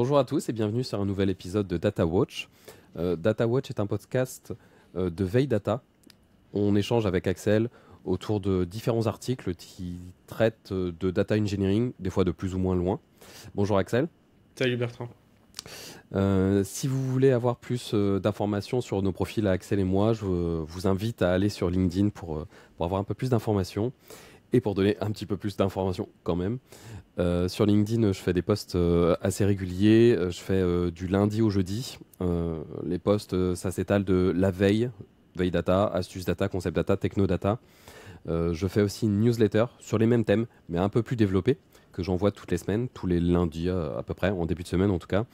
Bonjour à tous et bienvenue sur un nouvel épisode de Data Watch. Data Watch est un podcast de veille data. On échange avec Axel autour de différents articles qui traitent de data engineering, des fois de plus ou moins loin. Bonjour Axel. Salut Bertrand. Si vous voulez avoir plus d'informations sur nos profils à Axel et moi, je vous invite à aller sur LinkedIn pour avoir un peu plus d'informations et pour donner un petit peu plus d'informations quand même. Sur LinkedIn, je fais des posts assez réguliers. Je fais du lundi au jeudi. Les posts, ça s'étale de la veille, veille data, astuces data, concept data, techno data. Je fais aussi une newsletter sur les mêmes thèmes, mais un peu plus développée, que j'envoie toutes les semaines, tous les lundis à peu près, en début de semaine en tout cas.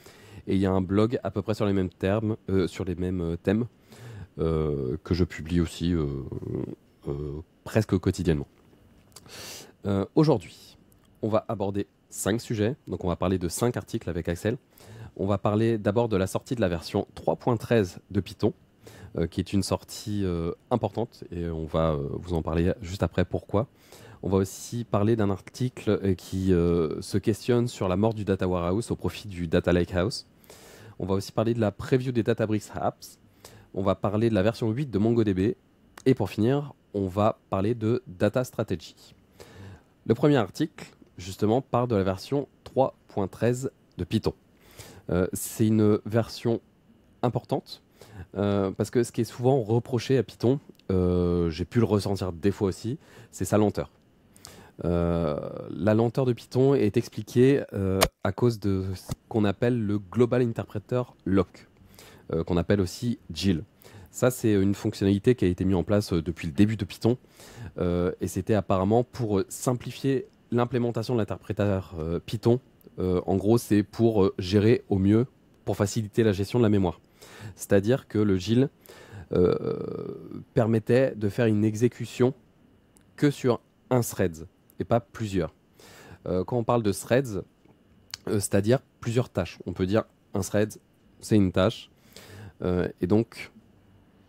Et il y a un blog à peu près sur les mêmes termes, sur les mêmes thèmes, que je publie aussi presque quotidiennement. Aujourd'hui, on va aborder 5 sujets. Donc, on va parler de 5 articles avec Axel. On va parler d'abord de la sortie de la version 3.13 de Python, qui est une sortie importante. Et on va vous en parler juste après pourquoi. On va aussi parler d'un article qui se questionne sur la mort du Data Warehouse au profit du Data Lakehouse. On va aussi parler de la preview des Databricks Apps. On va parler de la version 8 de MongoDB. Et pour finir, on va parler de Data Strategy. Le premier article, justement, part de la version 3.13 de Python. C'est une version importante parce que ce qui est souvent reproché à Python, j'ai pu le ressentir des fois aussi, c'est sa lenteur. La lenteur de Python est expliquée à cause de ce qu'on appelle le Global Interpreter Lock, qu'on appelle aussi GIL. Ça, c'est une fonctionnalité qui a été mise en place depuis le début de Python et c'était apparemment pour simplifier l'implémentation de l'interpréteur Python. En gros, c'est pour gérer au mieux, pour faciliter la gestion de la mémoire. C'est-à-dire que le GIL permettait de faire une exécution que sur un thread et pas plusieurs. Quand on parle de threads, c'est-à-dire plusieurs tâches. On peut dire un thread, c'est une tâche. Et donc,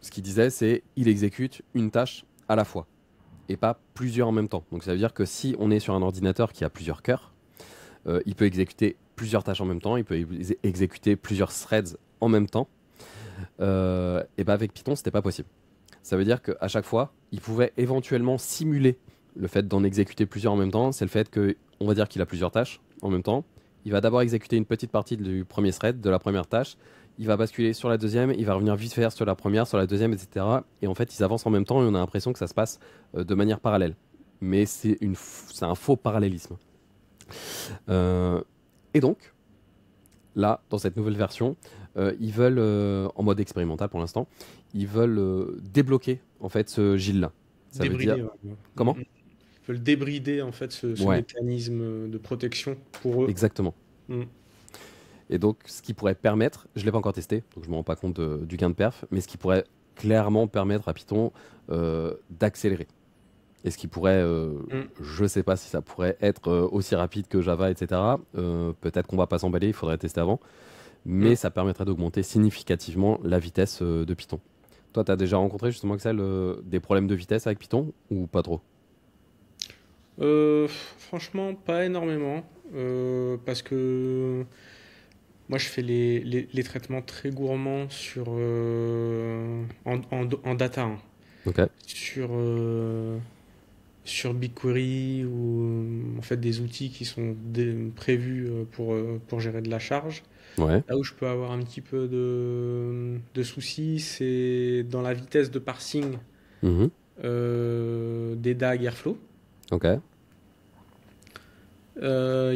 ce qu'il disait, c'est il exécute une tâche à la fois et pas plusieurs en même temps. Donc ça veut dire que si on est sur un ordinateur qui a plusieurs cœurs, il peut exécuter plusieurs tâches en même temps, il peut exécuter plusieurs threads en même temps. Et ben avec Python, c'était pas possible. Ça veut dire qu'à chaque fois, il pouvait éventuellement simuler le fait d'en exécuter plusieurs en même temps. C'est le fait que, on va dire qu'il a plusieurs tâches en même temps. Il va d'abord exécuter une petite partie du premier thread, de la première tâche. Il va basculer sur la deuxième, il va revenir vite faire sur la première, sur la deuxième, etc. Et en fait, ils avancent en même temps et on a l'impression que ça se passe de manière parallèle. Mais c'est un faux parallélisme. Et donc, là, dans cette nouvelle version, ils veulent, en mode expérimental pour l'instant, ils veulent débloquer en fait ce GIL-là. Ça veut dire Débrider, ouais. comment? Ils veulent débrider en fait ce Ouais, mécanisme de protection pour eux. exactement. Mm. Et donc, ce qui pourrait permettre, je ne l'ai pas encore testé, donc je ne me rends pas compte du gain de perf, mais ce qui pourrait clairement permettre à Python d'accélérer. Et ce qui pourrait, Mm. je ne sais pas si ça pourrait être aussi rapide que Java, etc. Peut-être qu'on ne va pas s'emballer, il faudrait tester avant. Mais Mm. ça permettrait d'augmenter significativement la vitesse de Python. Toi, tu as déjà rencontré justement, Axel, des problèmes de vitesse avec Python ou pas trop? Franchement, pas énormément. Parce que moi je fais les traitements très gourmands en data, hein. Ok. Sur, sur BigQuery ou en fait des outils qui sont prévus pour gérer de la charge. Ouais. Là où je peux avoir un petit peu de soucis, c'est dans la vitesse de parsing Mhm. des DAG Airflow, Ok.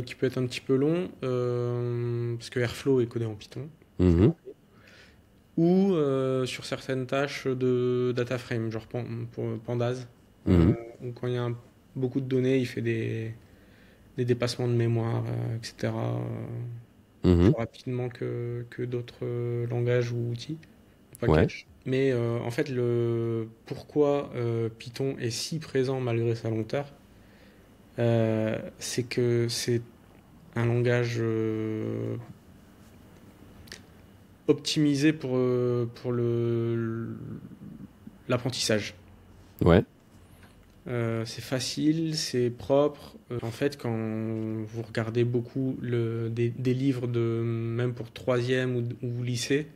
qui peut être un petit peu long, parce que Airflow est codé en Python, faut le Mhm. rappeler. Ou sur certaines tâches de data frame, genre pour Pandas, Mhm. où quand il y a beaucoup de données, il fait des dépassements de mémoire, etc., Mhm. plus rapidement que d'autres langages ou outils. Ouais. Package. Mais en fait, pourquoi Python est si présent malgré sa lenteur, c'est que c'est un langage optimisé pour l'apprentissage. Ouais. C'est facile, c'est propre. En fait, quand vous regardez beaucoup des livres même pour troisième ou lycée,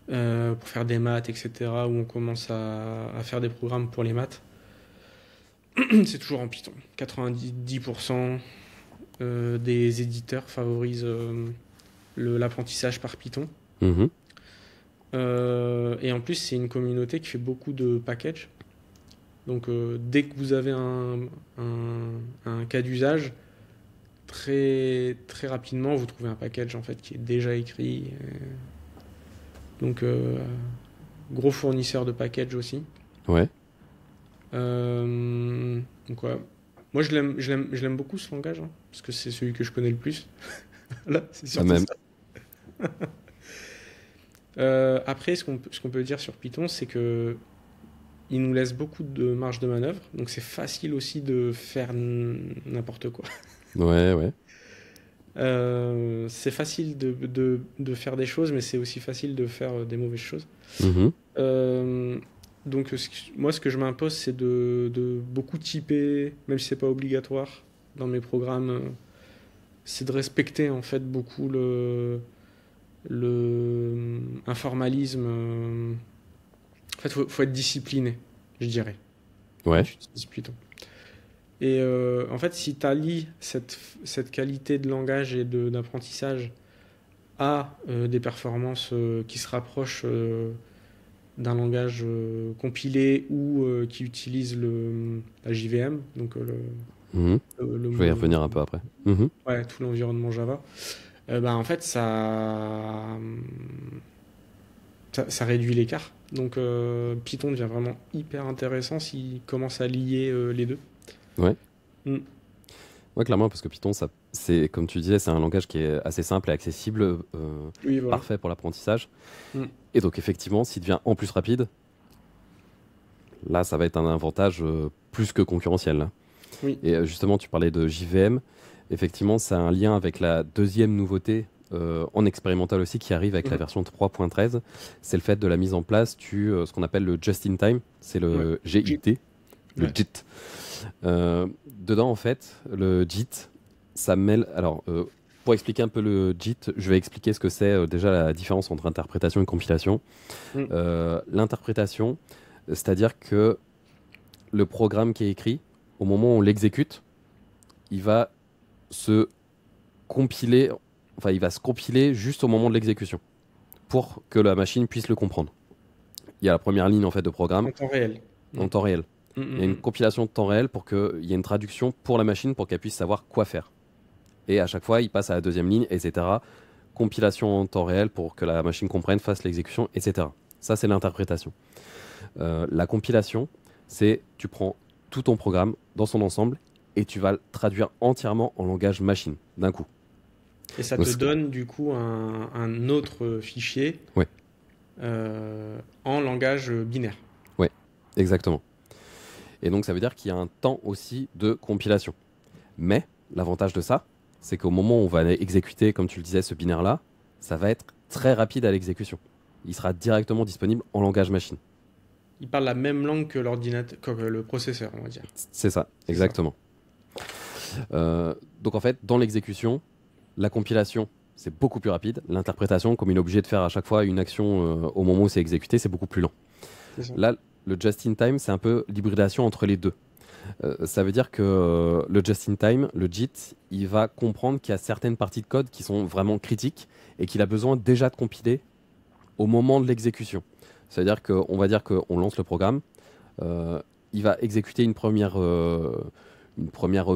pour faire des maths, etc., où on commence à faire des programmes pour les maths, c'est toujours en Python. 90% des éditeurs favorisent l'apprentissage par Python. Mhm. Et en plus, c'est une communauté qui fait beaucoup de packages. Donc, dès que vous avez un cas d'usage, très, très rapidement, vous trouvez un package en fait, qui est déjà écrit. Donc, gros fournisseur de packages aussi. Ouais. Donc, ouais. Moi, je l'aime beaucoup ce langage, hein, parce que c'est celui que je connais le plus. Là, c'est surtout Même. ça. Après, ce qu'on peut dire sur Python, c'est que il nous laisse beaucoup de marge de manœuvre, donc c'est facile aussi de faire n'importe quoi. Ouais, ouais. C'est facile de faire des choses, mais c'est aussi facile de faire des mauvaises choses. Mhm. Euh, donc moi, ce que je m'impose, c'est de beaucoup typer, même si c'est pas obligatoire dans mes programmes. C'est de respecter en fait beaucoup le informalisme. En fait, faut être discipliné, je dirais, quand Ouais. tu utilises Python. Et en fait, si tu allies cette qualité de langage et d'apprentissage à des performances qui se rapprochent d'un langage compilé ou qui utilise la JVM, donc Mhm. Je vais y revenir un peu après. Mhm. ouais, tout l'environnement Java, bah, en fait, ça réduit l'écart. Donc Python devient vraiment hyper intéressant s'il commence à lier les deux. Ouais. Mm. Ouais, clairement, parce que Python, ça, c'est, comme tu disais, c'est un langage qui est assez simple et accessible, Oui, voilà. parfait pour l'apprentissage. Mm. Et donc, effectivement, s'il devient en plus rapide, là, ça va être un avantage plus que concurrentiel, là. Oui. Et justement, tu parlais de JVM. Effectivement, c'est un lien avec la deuxième nouveauté en expérimental aussi qui arrive avec la Mhm. version 3.13. C'est le fait de la mise en place du ce qu'on appelle le just-in-time. C'est Ouais. le GIT. Le Ouais. JIT. Dedans, en fait, le JIT, ça mêle. Alors, pour expliquer un peu le JIT, je vais expliquer ce que c'est déjà la différence entre interprétation et compilation. Mm. L'interprétation, c'est-à-dire que le programme qui est écrit, au moment où on l'exécute, il va se compiler, enfin, il va se compiler juste au moment de l'exécution pour que la machine puisse le comprendre. Il y a la première ligne en fait de programme En temps réel. en Mm. temps réel. Mm, Il y a une mm, compilation de temps réel pour qu'il y ait une traduction pour la machine pour qu'elle puisse savoir quoi faire. Et à chaque fois, il passe à la deuxième ligne, etc. Compilation en temps réel pour que la machine comprenne, fasse l'exécution, etc. Ça, c'est l'interprétation. La compilation, c'est tu prends tout ton programme dans son ensemble et tu vas le traduire entièrement en langage machine d'un coup. Et ça Donc, te donne du coup un autre fichier Ouais. En langage binaire. Ouais, exactement. Et donc ça veut dire qu'il y a un temps aussi de compilation. Mais l'avantage de ça, c'est qu'au moment où on va exécuter, comme tu le disais, ce binaire-là, ça va être très rapide à l'exécution. Il sera directement disponible en langage machine. Il parle la même langue que l'ordinateur, que le processeur, on va dire. C'est ça, C'est exactement. Donc en fait, dans l'exécution, la compilation, c'est beaucoup plus rapide. L'interprétation, comme il est obligé de faire à chaque fois une action au moment où c'est exécuté, c'est beaucoup plus lent. C'est ça. Là, le just-in-time, c'est un peu l'hybridation entre les deux. Ça veut dire que le just-in-time, le JIT, il va comprendre qu'il y a certaines parties de code qui sont vraiment critiques et qu'il a besoin déjà de compiler au moment de l'exécution. Ça veut dire qu'on va dire qu'on lance le programme, il va exécuter une première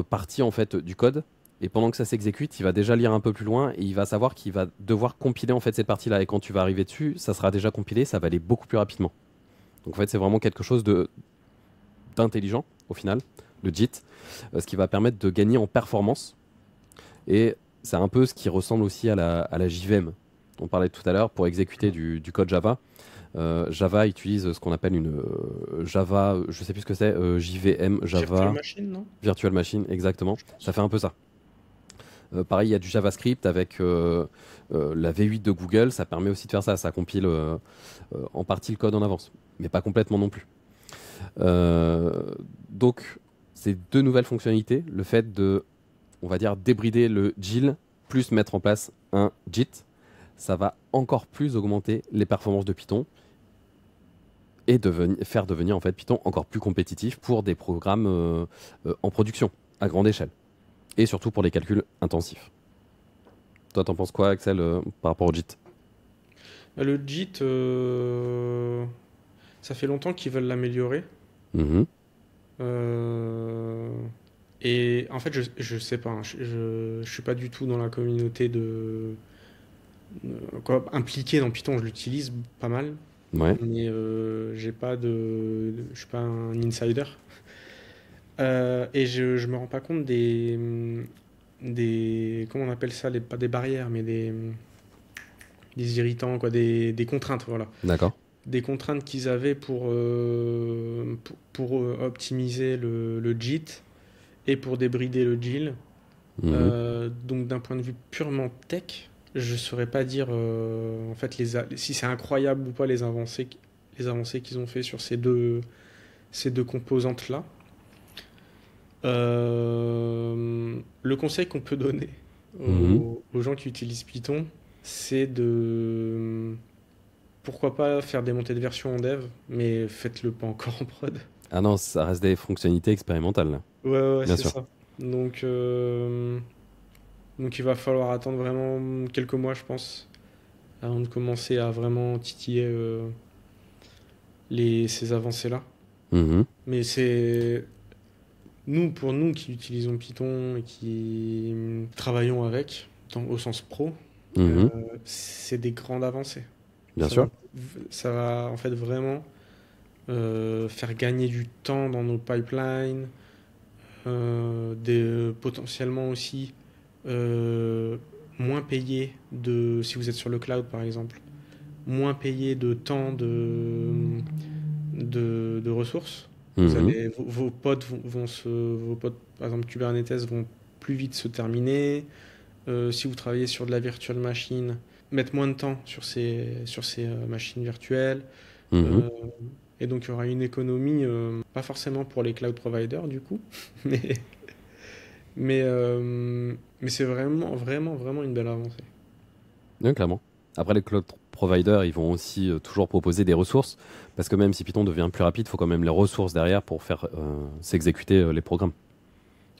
partie en fait du code. Et pendant que ça s'exécute, il va déjà lire un peu plus loin et il va savoir qu'il va devoir compiler en fait cette partie-là. Et quand tu vas arriver dessus, ça sera déjà compilé, ça va aller beaucoup plus rapidement. Donc en fait, c'est vraiment quelque chose d'intelligent au final, le JIT, ce qui va permettre de gagner en performance. Et c'est un peu ce qui ressemble aussi à la JVM. On parlait tout à l'heure pour exécuter du code Java. Java utilise ce qu'on appelle une Java, je sais plus ce que c'est, JVM, Java. Virtual Machine, non? Virtual Machine, exactement. Ça fait un peu ça. Pareil, il y a du JavaScript avec la V8 de Google, ça permet aussi de faire ça. Ça compile en partie le code en avance, mais pas complètement non plus. Donc, c'est deux nouvelles fonctionnalités. Le fait de, on va dire, débrider le GIL plus mettre en place un JIT, ça va encore plus augmenter les performances de Python et faire devenir en fait Python encore plus compétitif pour des programmes en production à grande échelle et surtout pour les calculs intensifs. Toi, t'en penses quoi, Axel, par rapport au JIT? Le JIT, ça fait longtemps qu'ils veulent l'améliorer. Mhm. Euh, et en fait, je sais pas, hein, je suis pas du tout dans la communauté impliqué dans Python. Je l'utilise pas mal, Ouais, mais j'ai pas je suis pas un insider. Et je me rends pas compte comment on appelle ça, pas des barrières, mais des irritants, quoi, des contraintes, voilà. d'accord. Des contraintes qu'ils avaient pour optimiser le JIT et pour débrider le GIL. Mhm. Donc d'un point de vue purement tech, je saurais pas dire en fait si c'est incroyable ou pas les avancées qu'ils ont fait sur ces deux composantes-là. Le conseil qu'on peut donner Mhm. aux gens qui utilisent Python, c'est de pourquoi pas faire des montées de version en dev, mais faites-le pas encore en prod. Ah non, ça reste des fonctionnalités expérimentales, là. Ouais, ouais, Bien c'est sûr. ça. Donc, donc il va falloir attendre vraiment quelques mois, je pense, avant de commencer à vraiment titiller ces avancées-là. Mhm. Mais pour nous qui utilisons Python et qui travaillons avec, au sens pro, Mhm. c'est des grandes avancées. Bien Ça sûr. va, ça va en fait vraiment faire gagner du temps dans nos pipelines, potentiellement aussi euh, moins payer si vous êtes sur le cloud par exemple, moins payer de temps de ressources. Mhm. Vos pods vos pods, par exemple Kubernetes, vont plus vite se terminer. Si vous travaillez sur de la virtual machine, mettre moins de temps sur ces machines virtuelles. Mhm. Euh, et donc il y aura une économie, pas forcément pour les cloud providers du coup, mais, mais c'est vraiment, vraiment, vraiment une belle avancée. Oui, clairement. Après, les cloud providers, ils vont aussi toujours proposer des ressources, parce que même si Python devient plus rapide, il faut quand même les ressources derrière pour faire s'exécuter les programmes.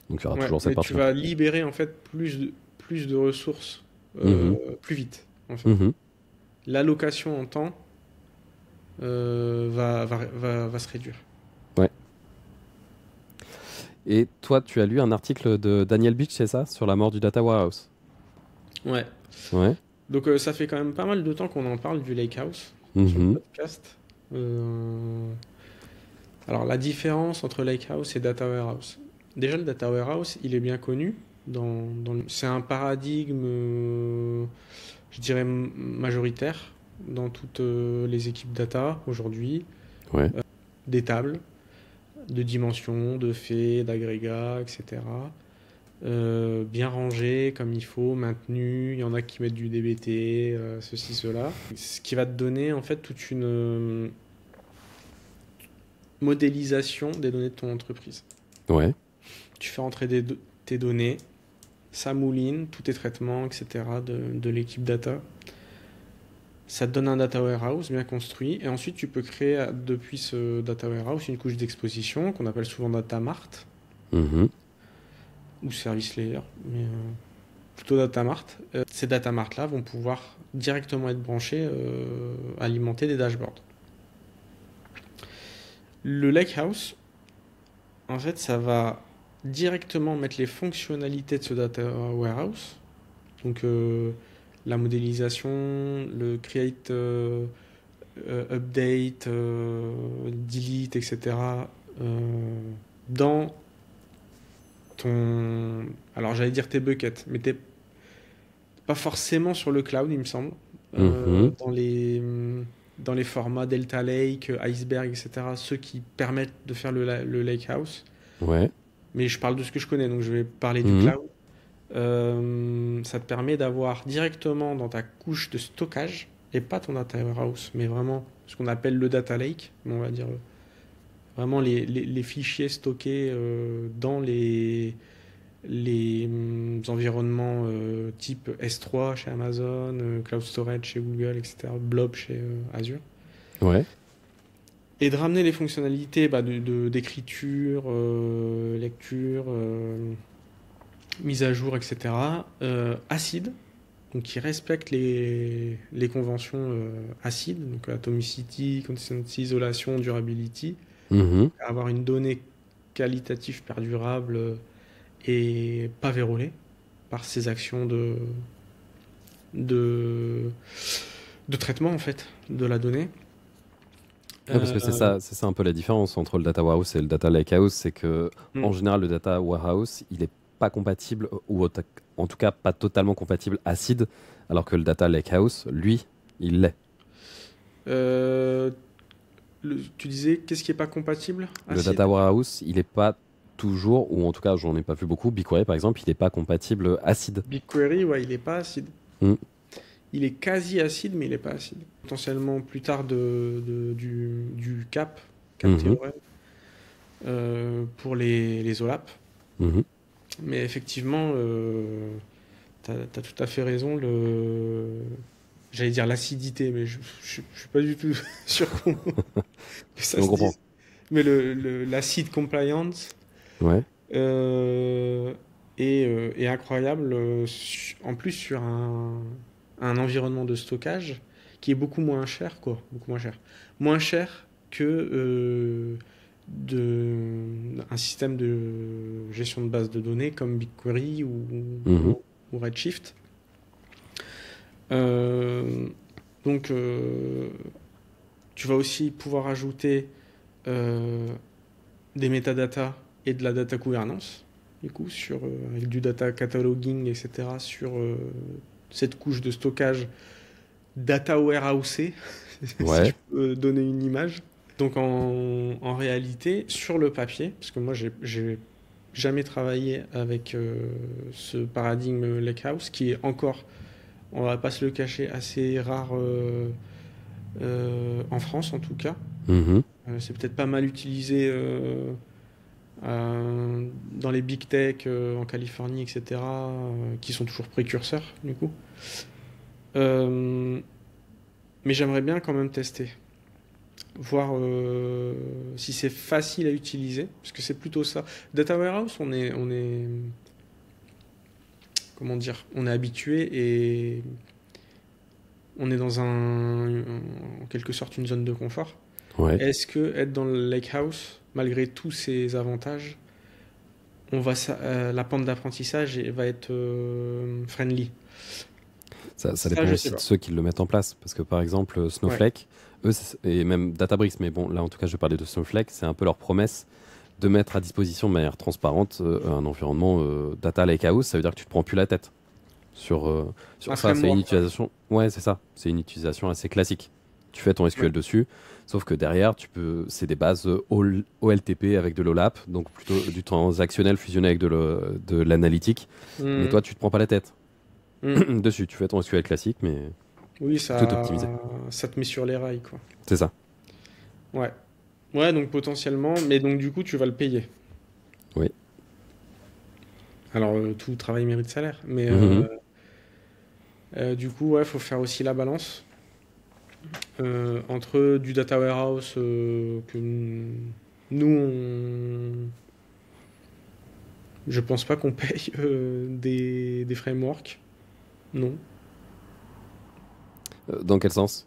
Donc il y aura Ouais, toujours cette mais tu partie-là. vas libérer en fait plus de ressources Mhm. plus vite en fait. Mhm. L'allocation en temps va se réduire. Ouais. Et toi, tu as lu un article de Daniel Beach, c'est ça, sur la mort du Data Warehouse? Ouais. Ouais. Donc ça fait quand même pas mal de temps qu'on en parle du Lakehouse sur le Mhm. podcast. Euh, Alors la différence entre Lakehouse et Data Warehouse. Déjà le Data Warehouse, il est bien connu. C'est un paradigme, je dirais, majoritaire dans toutes les équipes data aujourd'hui. Ouais. Des tables de dimensions, de faits, d'agrégats, etc. Bien rangées comme il faut, maintenues. Il y en a qui mettent du DBT, ceci, cela. Ce qui va te donner en fait toute une modélisation des données de ton entreprise. Ouais. Tu fais entrer tes données, ça mouline, tous tes traitements, etc. de l'équipe data. Ça te donne un data warehouse bien construit. Et ensuite, tu peux créer depuis ce data warehouse une couche d'exposition qu'on appelle souvent data mart Mhm. ou service layer, mais plutôt data mart. Ces data mart là vont pouvoir directement être branchés, alimenter des dashboards. Le lakehouse, en fait, ça va directement mettre les fonctionnalités de ce data warehouse. Donc la modélisation, le create, update, delete, etc. euh, dans ton... Alors j'allais dire tes buckets, mais t'es pas forcément sur le cloud, il me semble. Mhm. Dans les formats Delta Lake, Iceberg, etc. Ceux qui permettent de faire le lakehouse. Ouais. Mais je parle de ce que je connais, donc je vais parler du Mhm. cloud. Ça te permet d'avoir directement dans ta couche de stockage, et pas ton data warehouse, mais vraiment ce qu'on appelle le data lake, on va dire vraiment les fichiers stockés dans les environnements type S3 chez Amazon, Cloud Storage chez Google, etc., Blob chez Azure. Ouais. Et de ramener les fonctionnalités d'écriture, lecture, mise à jour, etc., ACID, donc qui respecte les conventions ACID, donc Atomicity, Consistency, Isolation, Durability, Mhm. avoir une donnée qualitative perdurable et pas vérolée par ces actions de, de traitement en fait de la donnée. Ouais, parce que c'est ça un peu la différence entre le data warehouse et le data lakehouse, c'est que Hmm. en général le data warehouse il est pas compatible en tout cas pas totalement compatible ACID, alors que le data lakehouse lui il l'est. Euh, Tu disais qu'est-ce qui est pas compatible? Le Acide? data warehouse il est pas toujours, ou en tout cas j'en ai pas vu beaucoup, BigQuery par exemple il est pas compatible ACID. BigQuery, ouais, il est pas acide. Mm. Il est quasi acide, mais il est pas acide. Potentiellement plus tard du cap Mhm. théorème, pour les OLAP. Mhm. Mais effectivement, t'as tout à fait raison. J'allais dire l'acidité, mais je suis pas du tout sûr que ça On se comprend. dise. Mais l'acid compliance Ouais. euh, est incroyable, en plus sur un environnement de stockage qui est beaucoup moins cher, quoi. Beaucoup moins cher. Moins cher que un système de gestion de base de données comme BigQuery Mhm. ou Redshift. Euh, donc, tu vas aussi pouvoir ajouter euh, des métadatas et de la data gouvernance, du coup, avec du data cataloging, etc., sur cette couche de stockage data warehousé, si je Ouais. peux donner une image. Donc, en réalité, sur le papier, parce que moi, j'ai jamais travaillé avec ce paradigme Lakehouse, qui est encore, on va pas se le cacher, assez rare en France en tout cas. Mhm. C'est peut-être pas mal utilisé dans les big tech en Californie, etc., qui sont toujours précurseurs du coup. Euh, mais j'aimerais bien quand même tester, voir si c'est facile à utiliser, parce que c'est plutôt ça. Data warehouse, comment dire, on est habitué et on est dans en quelque sorte une zone de confort. Ouais. Est-ce que être dans le lakehouse, malgré tous ses avantages, la pente d'apprentissage va être friendly? Ça Ça, dépend je sais aussi de pas. ceux qui le mettent en place. Parce que par exemple, Ouais. Snowflake, eux, et même Databricks, mais bon, là en tout cas, je vais parler de Snowflake, c'est un peu leur promesse de mettre à disposition de manière transparente un environnement data lakehouse. Ça veut dire que tu te prends plus la tête Un sur ça. C'est une framework, quoi. utilisation. Ouais, c'est ça. C'est une utilisation assez classique. Tu fais ton Ouais. SQL dessus, sauf que derrière, c'est des bases OLTP avec de l'OLAP, donc plutôt du transactionnel fusionné avec de l'analytique. Mais Hmm. toi, tu te prends pas la tête Hmm. dessus. Tu fais ton SQL classique, mais Oui, tout optimisé. ça te met sur les rails, quoi. C'est ça. Ouais. Ouais, donc potentiellement, mais donc du coup, tu vas le payer. Oui. Alors, tout travail mérite salaire, mais Mhm. du coup, ouais, faut faire aussi la balance entre du data warehouse que nous, je pense pas qu'on paye des frameworks. Non. Dans quel sens?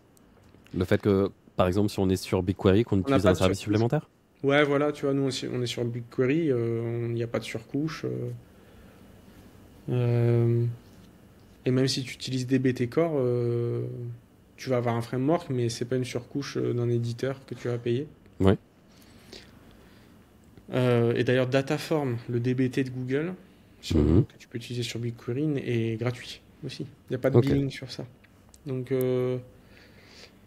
Le fait que, par exemple, si on est sur BigQuery, qu'on On n'a utilise pas un de service surcouche. supplémentaire? Ouais, voilà, tu vois, nous, on est sur BigQuery, il n'y a pas de surcouche. Euh, et même si tu utilises DBT Core, tu vas avoir un framework, mais c'est pas une surcouche d'un éditeur que tu vas payer. Ouais. Et d'ailleurs, Dataform, le DBT de Google, Mhm. que tu peux utiliser sur BigQuery, est gratuit aussi. Il n'y a pas de Ok. billing sur ça. Donc,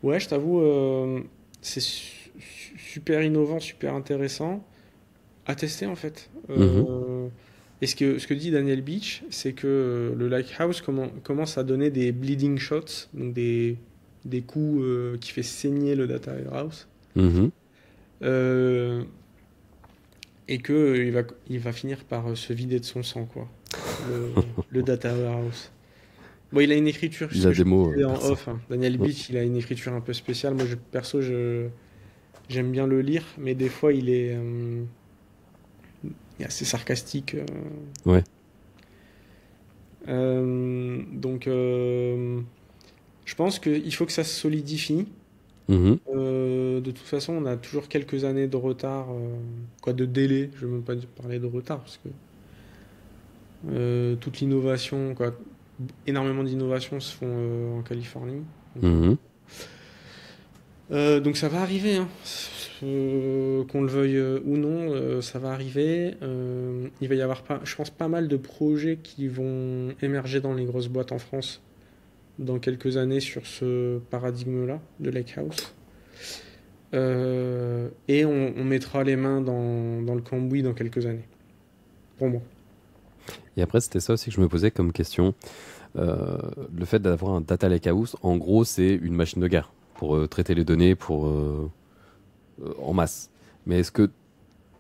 ouais, je t'avoue, c'est super innovant, super intéressant à tester en fait. Mhm. Et ce que dit Daniel Beach, c'est que le Lighthouse commence à donner des bleeding shots, donc des coups qui fait saigner le data warehouse. Mhm. Euh, et que il va finir par se vider de son sang, quoi. Le, le data warehouse. Bon, il a une écriture, Il ce a que je des mots disais en perso. off, hein. Daniel Beach, il a une écriture un peu spéciale. Moi, perso, j'aime bien le lire, mais des fois, il est assez sarcastique. Ouais. Donc, je pense qu'il faut que ça se solidifie. Mhm. De toute façon, on a toujours quelques années de retard, quoi, de délai. Je ne veux même pas parler de retard, parce que toute l'innovation, quoi, énormément d'innovations se font en Californie. Mhm. Donc ça va arriver, hein. Qu'on le veuille ou non, ça va arriver. Il va y avoir, je pense, pas mal de projets qui vont émerger dans les grosses boîtes en France dans quelques années sur ce paradigme-là de Lakehouse. Et on mettra les mains dans le cambouis dans quelques années. Pour moi. Et après, c'était ça aussi que je me posais comme question. Le fait d'avoir un data lakehouse, en gros, c'est une machine de guerre pour traiter les données en masse. Mais est-ce que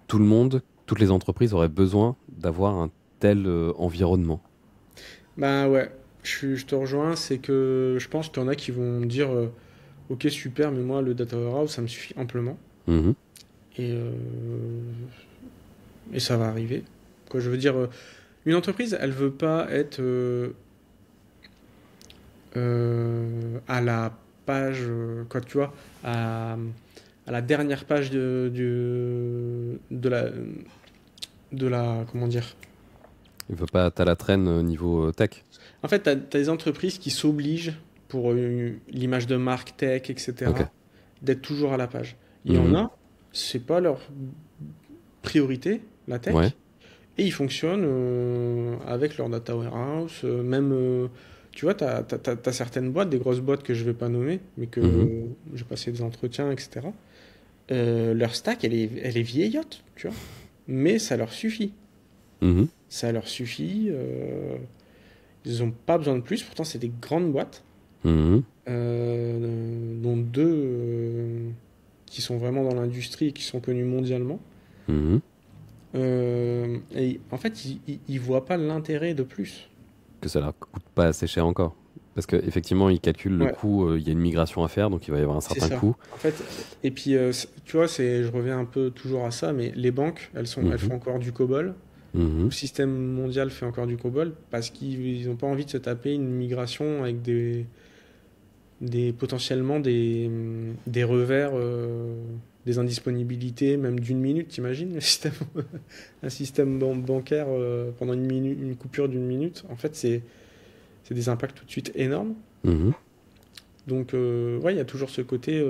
tout le monde, toutes les entreprises auraient besoin d'avoir un tel environnement? Bah ouais, je te rejoins, c'est que je pense qu'il y en a qui vont me dire ok super, mais moi le data warehouse ça me suffit amplement. Mhm. Et, euh, et ça va arriver. Quoi, je veux dire, une entreprise, elle veut pas être à la page, quoi, tu vois, à la dernière page de la, comment dire. Il ne veut pas être à la traîne niveau tech. En fait, tu as des entreprises qui s'obligent pour l'image de marque tech, Ok. etc., d'être toujours à la page. Il y en Mhm. a, c'est pas leur priorité, la Ouais. tech, et ils fonctionnent avec leur data warehouse, même, tu vois, tu as certaines boîtes, des grosses boîtes que je vais pas nommer, mais que Mhm. j'ai passé des entretiens, etc. Leur stack, elle est vieillotte, tu vois, mais ça leur suffit. Mhm. Ça leur suffit. Ils n'ont pas besoin de plus, pourtant c'est des grandes boîtes, Mhm. dont deux qui sont vraiment dans l'industrie et qui sont connues mondialement. Mhm. Et en fait, ils voient pas l'intérêt de plus. Que ça leur coûte pas assez cher encore. Parce qu'effectivement, ils calculent le Ouais, coût, il y a une migration à faire, donc il va y avoir un c'est certain ça. coût. En fait, et puis, tu vois, je reviens un peu toujours à ça, mais les banques, elles Mhm. font encore du COBOL. Le Mhm. système mondial fait encore du COBOL parce qu'ils n'ont pas envie de se taper une migration avec potentiellement des revers, des indisponibilités, même d'une minute, t'imagines, un système bancaire pendant une minute, une coupure d'une minute. En fait, c'est des impacts tout de suite énormes. Mhm. Donc, ouais, il y a toujours ce côté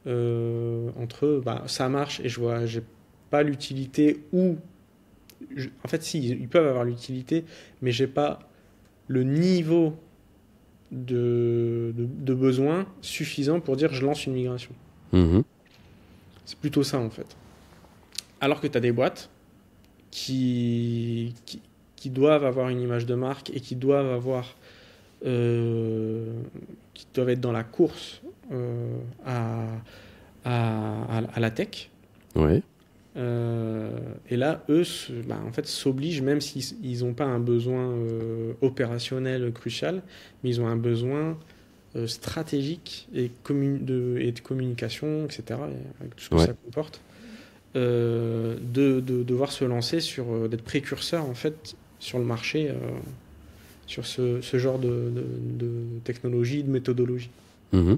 entre bah, ça marche et j'ai pas l'utilité ou en fait, si, ils peuvent avoir l'utilité, mais j'ai pas le niveau de besoin suffisant pour dire je lance une migration. Mhm. C'est plutôt ça en fait. Alors que tu as des boîtes qui doivent avoir une image de marque et euh, qui doivent être dans la course à, à la tech. Ouais. Et là, eux, bah, en fait, s'obligent, même s'ils n'ont pas un besoin opérationnel crucial, mais ils ont un besoin stratégique et de communication, etc., avec tout ce que Ouais. ça comporte, de devoir se lancer d'être précurseur, en fait, sur le marché, sur ce genre de technologie, de méthodologie. Mhm.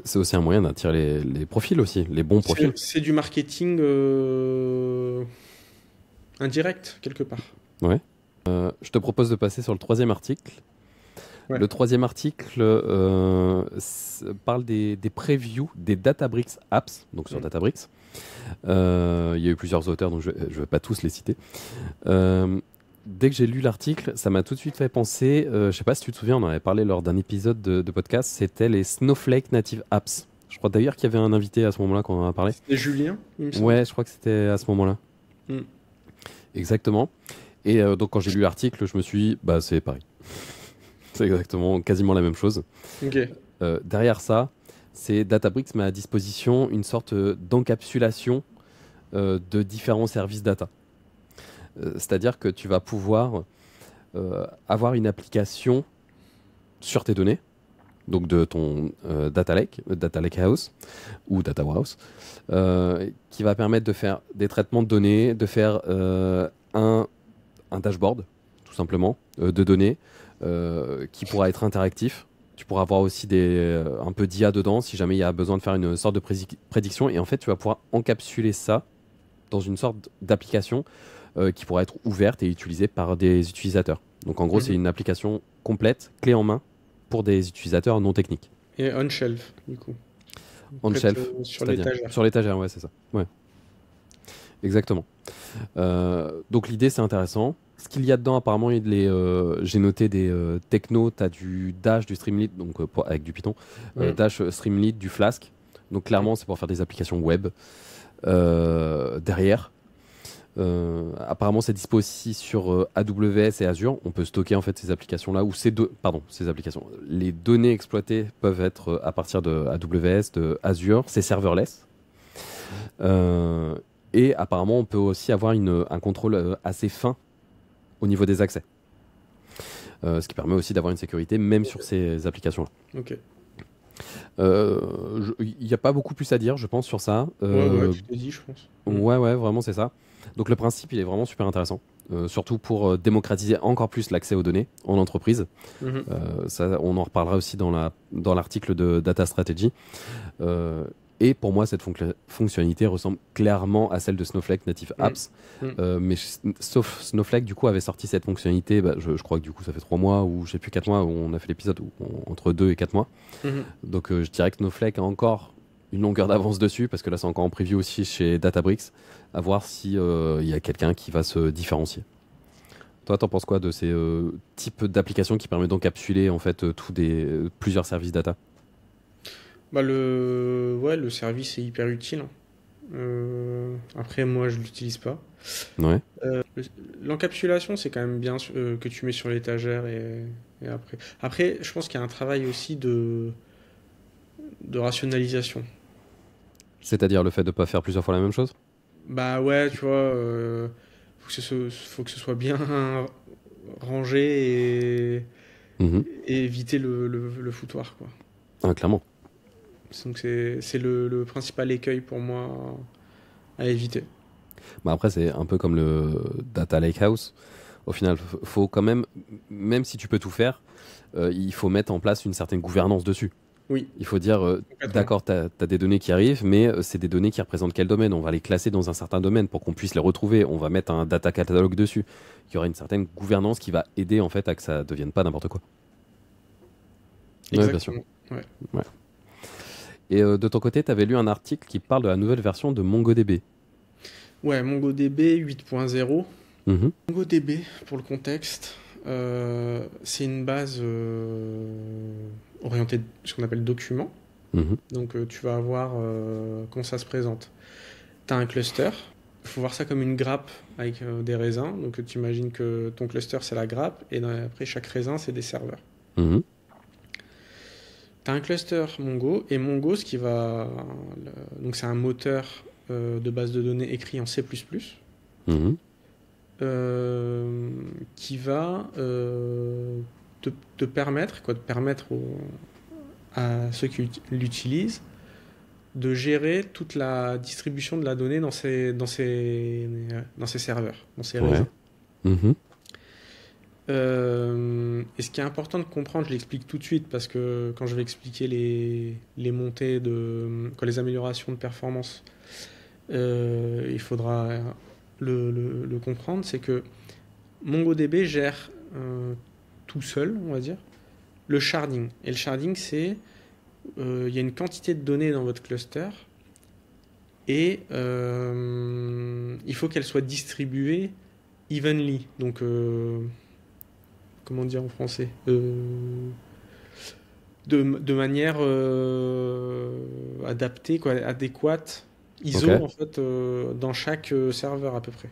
C'est aussi un moyen d'attirer les profils aussi, les bons profils. C'est du marketing indirect, quelque part. Ouais. Je te propose de passer sur le troisième article. Ouais. Le troisième article parle des previews des Databricks apps, donc sur Mm. Databricks. Il y a eu plusieurs auteurs, donc je ne vais pas tous les citer. Dès que j'ai lu l'article, ça m'a tout de suite fait penser, je ne sais pas si tu te souviens, on en avait parlé lors d'un épisode de podcast, c'était les Snowflake Native Apps. Je crois d'ailleurs qu'il y avait un invité à ce moment-là quand on en a parlé. C'était Julien, il me semble. Ouais, je crois que c'était à ce moment-là. Mm. Exactement. Et donc quand j'ai lu l'article, je me suis dit, bah c'est pareil. C'est exactement, quasiment la même chose. Ok. Derrière ça, c'est Databricks met à disposition une sorte d'encapsulation de différents services data. C'est-à-dire que tu vas pouvoir avoir une application sur tes données, donc de ton data lakehouse ou data warehouse, qui va permettre de faire des traitements de données, de faire un dashboard, tout simplement, de données, qui pourra être interactif. Tu pourras avoir aussi un peu d'IA dedans si jamais il y a besoin de faire une sorte de prédiction. Et en fait, tu vas pouvoir encapsuler ça dans une sorte d'application qui pourra être ouverte et utilisée par des utilisateurs. Donc en gros, c'est une application complète, clé en main, pour des utilisateurs non techniques. Et on-shelf, du coup. On-shelf, sur l'étagère. Sur l'étagère, ouais, c'est ça. Ouais. Exactement. Donc l'idée, c'est intéressant. Ce qu'il y a dedans, apparemment, j'ai noté des technos. Tu as du Dash, du Streamlit, donc avec du Python. Dash, Streamlit, du Flask. Donc clairement, c'est pour faire des applications web. Derrière. Apparemment, c'est dispo aussi sur AWS et Azure. On peut stocker en fait ces applications-là ou ces applications. Les données exploitées peuvent être à partir de AWS, de Azure. C'est serverless. Et apparemment, on peut aussi avoir un contrôle assez fin au niveau des accès. Ce qui permet aussi d'avoir une sécurité même sur ces applications-là. Ok. Il n'y a pas beaucoup plus à dire, je pense, sur ça. Ouais, tu l'as dit, je pense. Ouais, vraiment, c'est ça. Donc le principe, il est vraiment super intéressant. Surtout pour démocratiser encore plus l'accès aux données en entreprise. Ça, on en reparlera aussi dans l'article de Data Strategy. Et pour moi, cette fonctionnalité ressemble clairement à celle de Snowflake Native Apps. Mais sauf Snowflake, du coup, avait sorti cette fonctionnalité, je crois que du coup, ça fait 3 mois ou je sais plus 4 mois où on a fait l'épisode entre 2 et 4 mois. Donc je dirais que Snowflake a encore une longueur d'avance dessus parce que là, c'est encore en preview aussi chez Databricks, à voir si y a quelqu'un qui va se différencier. Toi, t'en penses quoi de ces types d'applications qui permettent d'encapsuler en fait plusieurs services data? Le service est hyper utile. Après, moi, je l'utilise pas. Ouais. L'encapsulation, c'est quand même bien que tu mets sur l'étagère et après. Après, je pense qu'il y a un travail aussi de rationalisation. C'est-à-dire le fait de ne pas faire plusieurs fois la même chose? Bah ouais, tu vois, faut que ce soit bien rangé et éviter le foutoir, quoi. Ah, clairement. Donc c'est le principal écueil pour moi à éviter. Bah après, c'est un peu comme le Data Lakehouse. Au final, faut quand même si tu peux tout faire, il faut mettre en place une certaine gouvernance dessus. Oui. Il faut dire, d'accord, tu as des données qui arrivent, mais c'est des données qui représentent quel domaine? On va les classer dans un certain domaine pour qu'on puisse les retrouver. On va mettre un data catalogue dessus. Il y aura une certaine gouvernance qui va aider en fait à que ça ne devienne pas n'importe quoi. Exactement. Ouais, bien sûr. Ouais. Et de ton côté, tu avais lu un article qui parle de la nouvelle version de MongoDB. Ouais, MongoDB 8.0. Mm-hmm. MongoDB, pour le contexte, c'est une base orientée ce qu'on appelle document. Donc tu vas avoir comment ça se présente. Tu as un cluster. Il faut voir ça comme une grappe avec des raisins. Donc tu imagines que ton cluster, c'est la grappe. Et après, chaque raisin, c'est des serveurs. Tu as un cluster Mongo. Et Mongo, donc c'est un moteur de base de données écrit en C++. Qui va te permettre, à ceux qui l'utilisent de gérer toute la distribution de la donnée dans ces serveurs, dans ces réseaux. Et ce qui est important de comprendre, je l'explique tout de suite parce que quand je vais expliquer les montées les améliorations de performance, il faudra le comprendre, c'est que MongoDB gère tout seul, on va dire, le sharding. Et le sharding, c'est il y a une quantité de données dans votre cluster et il faut qu'elle soit distribuée evenly. Donc, comment dire en français de manière adaptée, adéquate, ISO, en fait, dans chaque serveur à peu près.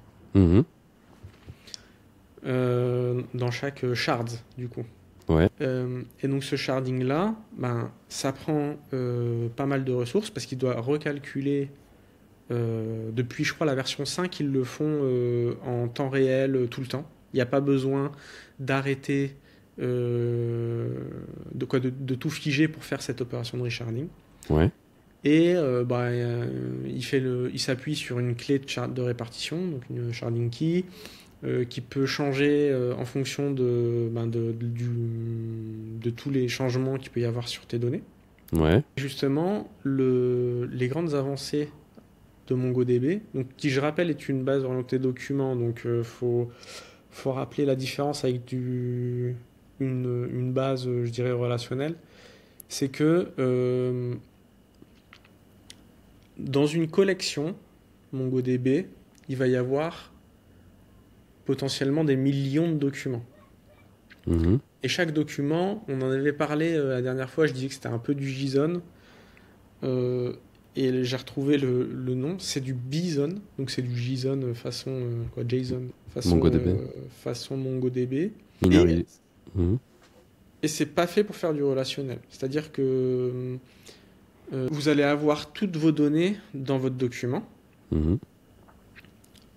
Dans chaque shard, du coup. Ouais. Et donc ce sharding-là, ben, ça prend pas mal de ressources parce qu'il doit recalculer. Depuis, je crois, la version 5, ils le font en temps réel tout le temps. Il n'y a pas besoin d'arrêter, de tout figer pour faire cette opération de resharding. Ouais. Et il s'appuie sur une clé de répartition, donc une sharding key, qui peut changer en fonction de tous les changements qu'il peut y avoir sur tes données. Ouais. Justement, les grandes avancées de MongoDB, donc, qui je rappelle est une base orientée documents, donc faut rappeler la différence avec une base, je dirais, relationnelle, c'est que dans une collection MongoDB, il va y avoir potentiellement des millions de documents. Mhm. Et chaque document, on en avait parlé la dernière fois, je disais que c'était un peu du JSON. Et j'ai retrouvé le nom, c'est du Bison, donc c'est du JSON façon JSON MongoDB. Façon MongoDB. Binary. Mhm. Et c'est pas fait pour faire du relationnel. C'est-à-dire que vous allez avoir toutes vos données dans votre document. Mhm.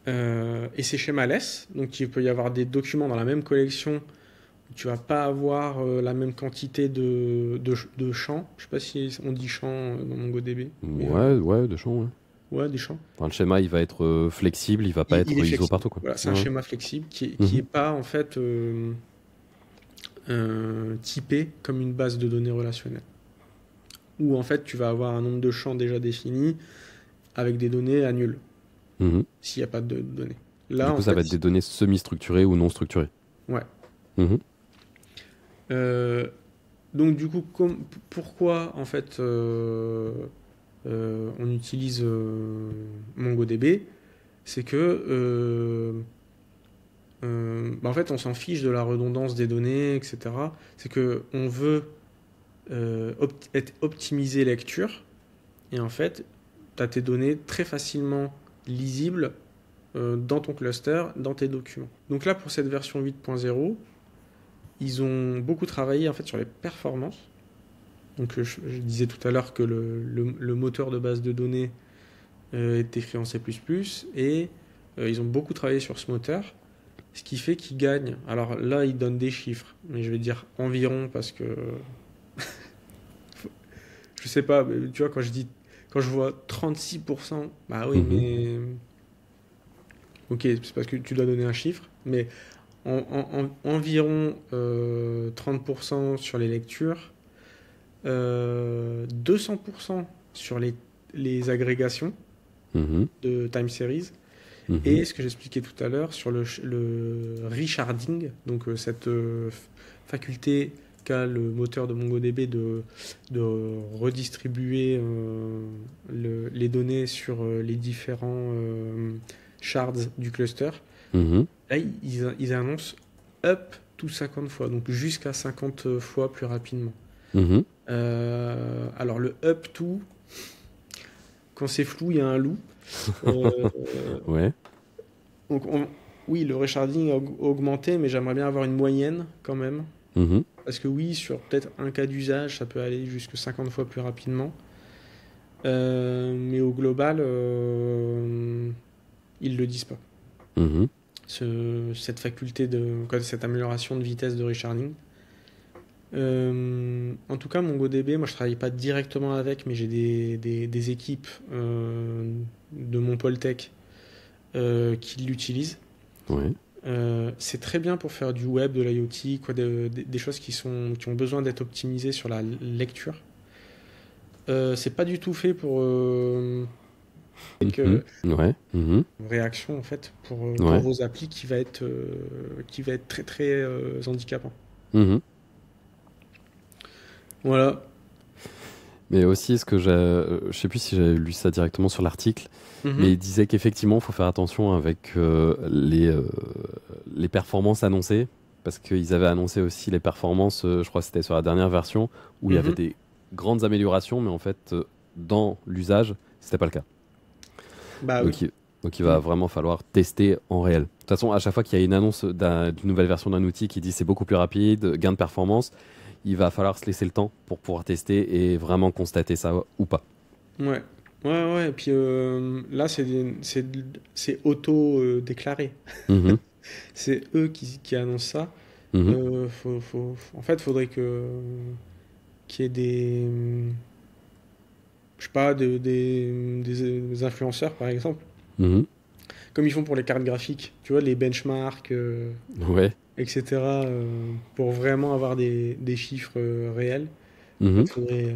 Et c'est schémaless, donc il peut y avoir des documents dans la même collection. Tu vas pas avoir la même quantité de champs. Je sais pas si on dit champs dans MongoDB. Ouais, de champ, ouais. Ouais, des champs. Enfin, le schéma, il va être flexible, il va pas être est ISO flexible. partout, quoi. Voilà, c'est un Ouais. schéma flexible qui est pas en fait typé comme une base de données relationnelle. Où en fait tu vas avoir un nombre de champs déjà défini avec des données à nul Mhm. s'il n'y a pas de données. Du Là, coup, en ça fait, va être des données semi-structurées ou non structurées. ouais. Mhm. Donc du coup, pourquoi en fait on utilise MongoDB, c'est que en fait on s'en fiche de la redondance des données, etc. C'est que on veut être optimisé lecture, et en fait tu as tes données très facilement lisibles dans ton cluster, dans tes documents. Donc là, pour cette version 8.0, ils ont beaucoup travaillé en fait sur les performances. Donc je disais tout à l'heure que le moteur de base de données est écrit en C++, et ils ont beaucoup travaillé sur ce moteur, ce qui fait qu'ils gagnent. Alors là, ils donnent des chiffres, mais je vais dire environ parce que je sais pas, mais tu vois, quand je vois 36%, bah oui, Mhm. mais ok, c'est parce que tu dois donner un chiffre, mais environ 30% sur les lectures, 200% sur les agrégations Mhm. de time series, Mhm. et ce que j'expliquais tout à l'heure sur le resharding, donc cette faculté qu'a le moteur de MongoDB de redistribuer les données sur les différents shards du cluster. Mhm. Là, ils annoncent up to 50 fois, donc jusqu'à 50 fois plus rapidement. Mhm. Alors le up to, quand c'est flou, il y a un loup. Euh, Ouais. donc oui, le resharding a augmenté, mais j'aimerais bien avoir une moyenne quand même. Mhm. Parce que oui, sur peut-être un cas d'usage, ça peut aller jusqu'à 50 fois plus rapidement. Mais au global, ils le disent pas. Mhm. Cette faculté cette amélioration de vitesse de resharding. En tout cas, MongoDB, moi je travaille pas directement avec, mais j'ai des équipes de mon pôle tech qui l'utilisent. Ouais. C'est très bien pour faire du web, de l'IoT, des choses qui ont besoin d'être optimisées sur la lecture. C'est pas du tout fait pour Mhm. Ouais. Mhm. réaction en fait pour Ouais. vos applis qui va être très très handicapant. Mhm. Voilà. Mais aussi, je sais plus si j'avais lu ça directement sur l'article, mais il disait qu'effectivement, il faut faire attention avec les performances annoncées, parce qu'ils avaient annoncé aussi les performances, je crois que c'était sur la dernière version, où il y avait des grandes améliorations, mais en fait, dans l'usage, c'était pas le cas. Bah Donc, oui. Donc il va vraiment falloir tester en réel. De toute façon, à chaque fois qu'il y a une annonce d'une nouvelle version d'un outil qui dit c'est beaucoup plus rapide, gain de performance, il va falloir se laisser le temps pour pouvoir tester et vraiment constater ça ou pas. Ouais. Ouais, ouais. Et puis là, c'est auto-déclaré. Mhm, C'est eux qui annoncent ça. mhm, En fait, faudrait qu'il y ait je sais pas, des influenceurs, par exemple, mhm. comme ils font pour les cartes graphiques, tu vois, les benchmarks, Ouais. etc., pour vraiment avoir des chiffres réels. En Mhm. fait, faudrait.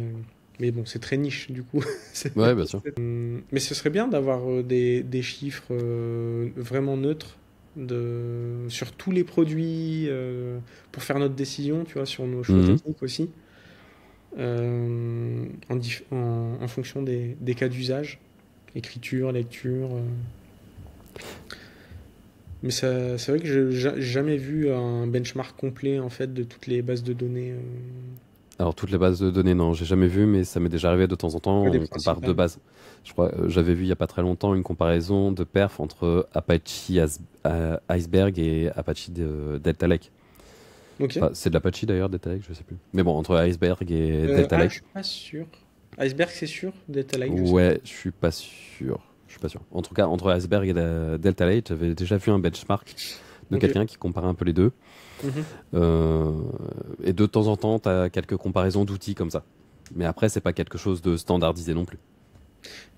Mais bon, c'est très niche, du coup. Ouais, bien sûr. Mais ce serait bien d'avoir des chiffres vraiment neutres sur tous les produits pour faire notre décision, tu vois, sur nos choix Mhm. techniques aussi, en fonction des cas d'usage, écriture, lecture. Mais c'est vrai que j'ai jamais vu un benchmark complet en fait de toutes les bases de données. Alors toutes les bases de données, non, j'ai jamais vu, mais ça m'est déjà arrivé de temps en temps. Ouais, les On compare deux principales. bases. Je crois, j'avais vu il y a pas très longtemps une comparaison de perf entre Apache Iceberg et Apache Delta Lake. Ok. Enfin, c'est de l'Apache d'ailleurs, Delta Lake, je sais plus. Mais bon, entre Iceberg et Delta Je Lake, suis pas sûr. Iceberg, c'est sûr. Data Lake, je sais pas. ouais, je suis pas sûr. Je suis pas sûr. En tout cas, entre Iceberg et Delta Lake, j'avais déjà vu un benchmark de Ok. quelqu'un qui comparait un peu les deux. Mhm. Euh, et de temps en temps, tu as quelques comparaisons d'outils comme ça. Mais après, c'est pas quelque chose de standardisé non plus.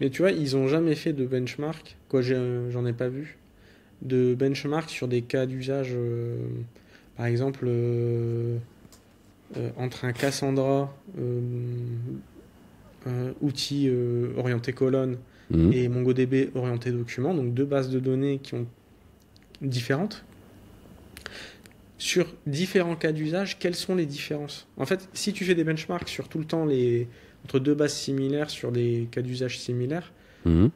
Mais tu vois, ils ont jamais fait de benchmark, quoi, j'en ai pas vu, de benchmark sur des cas d'usage, par exemple, entre un Cassandra outil orienté colonne Mhm. et MongoDB orienté document, donc deux bases de données qui ont différentes. Sur différents cas d'usage, quelles sont les différences? En fait, si tu fais des benchmarks sur tout le temps entre deux bases similaires sur des cas d'usage similaires, Mhm.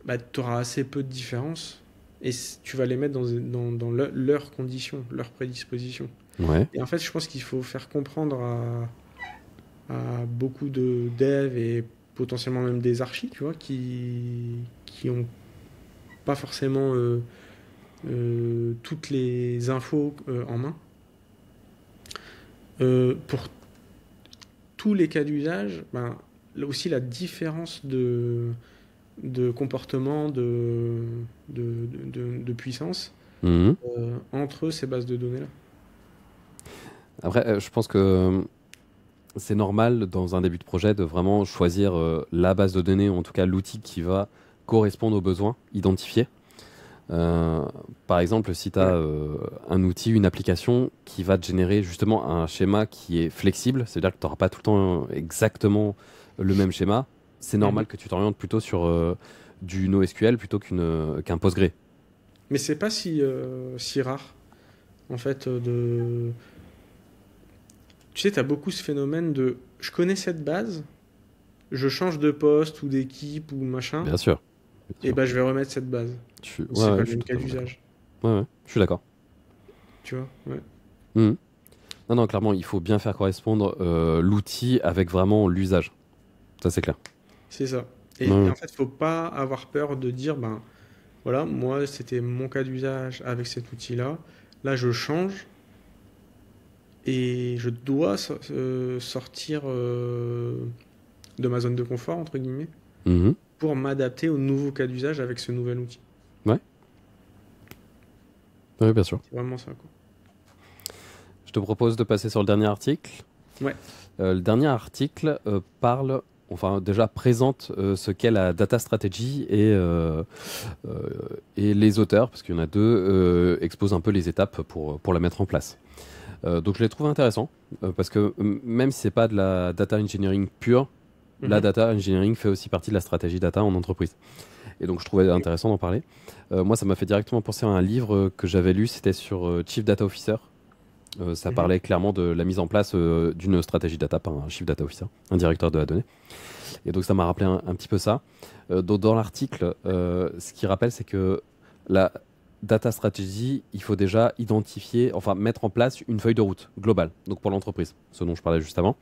bah, tu auras assez peu de différences et tu vas les mettre dans leurs conditions, leurs prédispositions. Ouais. Et en fait, je pense qu'il faut faire comprendre à beaucoup de devs et potentiellement même des archis, tu vois, qui ont pas forcément toutes les infos en main. Pour tous les cas d'usage, ben, là aussi la différence de comportement, de puissance Mhm. entre ces bases de données-là. Après, je pense que c'est normal dans un début de projet de vraiment choisir la base de données, ou en tout cas l'outil qui va correspondre aux besoins identifiés. Euh, Par exemple, si tu Ouais. as un outil, une application qui va te générer justement un schéma qui est flexible, c'est-à-dire que tu n'auras pas tout le temps exactement le même schéma, c'est Mhm. normal que tu t'orientes plutôt sur du NoSQL plutôt qu'un Postgre. Mais c'est pas si rare, en fait, Tu sais, tu as beaucoup ce phénomène de je connais cette base, je change de poste ou d'équipe ou machin, Bien sûr. Bien et sûr. ben je vais remettre cette base. Ouais, C'est pas ouais, le je suis même cas totalement d'accord. d'usage, Ouais, ouais, je suis d'accord. tu vois. Ouais. Mhm. Non, non, clairement, il faut bien faire correspondre l'outil avec vraiment l'usage. Ça, c'est clair. C'est ça. Ouais, Et ouais. en fait, faut pas avoir peur de dire, ben voilà, moi c'était mon cas d'usage avec cet outil-là. Là, je change et je dois sortir de ma zone de confort, entre guillemets, Mhm. pour m'adapter au nouveau cas d'usage avec ce nouvel outil. Ouais, ouais, bien sûr. C'est vraiment ça, quoi. Je te propose de passer sur le dernier article. Ouais. Le dernier article parle, enfin déjà présente ce qu'est la data strategy et les auteurs, parce qu'il y en a deux, exposent un peu les étapes pour la mettre en place. Donc je les trouve intéressants, parce que même si c'est pas de la data engineering pure, la Mhm. data engineering fait aussi partie de la stratégie data en entreprise. Et donc je trouvais intéressant d'en parler. Moi, ça m'a fait directement penser à un livre que j'avais lu, c'était sur Chief Data Officer. Ça Mhm. parlait clairement de la mise en place d'une stratégie data par un Chief Data Officer, un directeur de la donnée. Et donc ça m'a rappelé un petit peu ça. Dans l'article, ce qu'il rappelle, c'est que la data strategy, il faut déjà identifier, enfin mettre en place une feuille de route globale, donc pour l'entreprise, ce dont je parlais juste avant.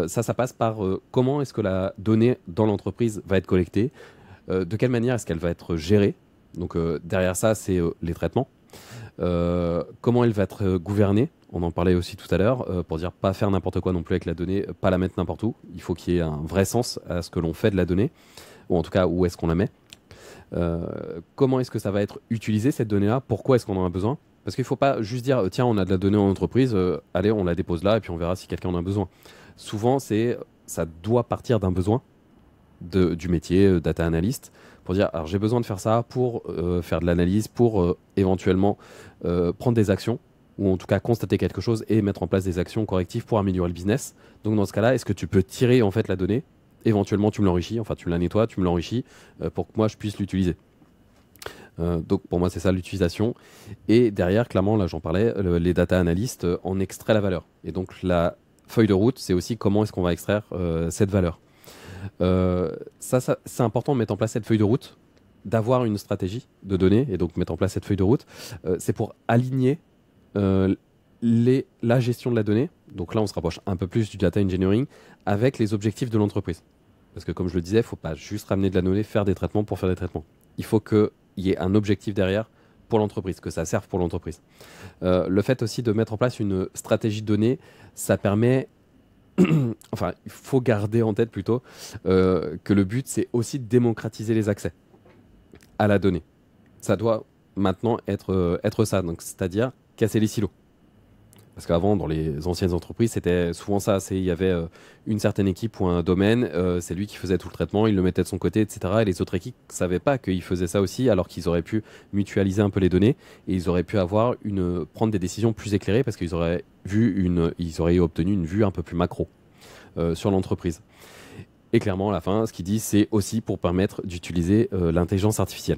Ça passe par comment est-ce que la donnée dans l'entreprise va être collectée, de quelle manière est-ce qu'elle va être gérée, Donc derrière ça, c'est les traitements. Comment elle va être gouvernée. On en parlait aussi tout à l'heure, pour dire pas faire n'importe quoi non plus avec la donnée, pas la mettre n'importe où. Il faut qu'il y ait un vrai sens à ce que l'on fait de la donnée, ou en tout cas où est-ce qu'on la met. Comment est-ce que ça va être utilisé cette donnée-là? Pourquoi est-ce qu'on en a besoin? Parce qu'il ne faut pas juste dire tiens, on a de la donnée en entreprise, allez, on la dépose là et puis on verra si quelqu'un en a besoin. Souvent, ça doit partir d'un besoin du métier data analyst pour dire alors j'ai besoin de faire ça pour faire de l'analyse, pour éventuellement prendre des actions ou en tout cas constater quelque chose et mettre en place des actions correctives pour améliorer le business. Donc dans ce cas-là, est-ce que tu peux tirer en fait la donnée? Éventuellement, tu me l'enrichis, enfin tu me la nettoies, tu me l'enrichis pour que moi je puisse l'utiliser. Donc pour moi c'est ça l'utilisation. Et derrière, clairement, là j'en parlais, les data analysts en extraient la valeur. Et donc la feuille de route, c'est aussi comment est-ce qu'on va extraire cette valeur. Ça c'est important de mettre en place cette feuille de route, d'avoir une stratégie de données et donc mettre en place cette feuille de route. C'est pour aligner la gestion de la donnée. Donc là, on se rapproche un peu plus du data engineering avec les objectifs de l'entreprise. Parce que comme je le disais, il ne faut pas juste ramener de la donnée, faire des traitements pour faire des traitements. Il faut qu'il y ait un objectif derrière pour l'entreprise, que ça serve pour l'entreprise. Le fait aussi de mettre en place une stratégie de données, ça permet... enfin, il faut garder en tête plutôt que le but, c'est aussi de démocratiser les accès à la donnée. Ça doit maintenant être ça, donc c'est-à-dire casser les silos. Parce qu'avant, dans les anciennes entreprises, c'était souvent ça. Il y avait une certaine équipe ou un domaine, c'est lui qui faisait tout le traitement, il le mettait de son côté, etc. Et les autres équipes ne savaient pas qu'il faisait ça aussi, alors qu'ils auraient pu mutualiser un peu les données et ils auraient pu prendre des décisions plus éclairées parce qu'ils auraient obtenu une vue un peu plus macro sur l'entreprise. Et clairement, à la fin, ce qu'ils disent, c'est aussi pour permettre d'utiliser l'intelligence artificielle.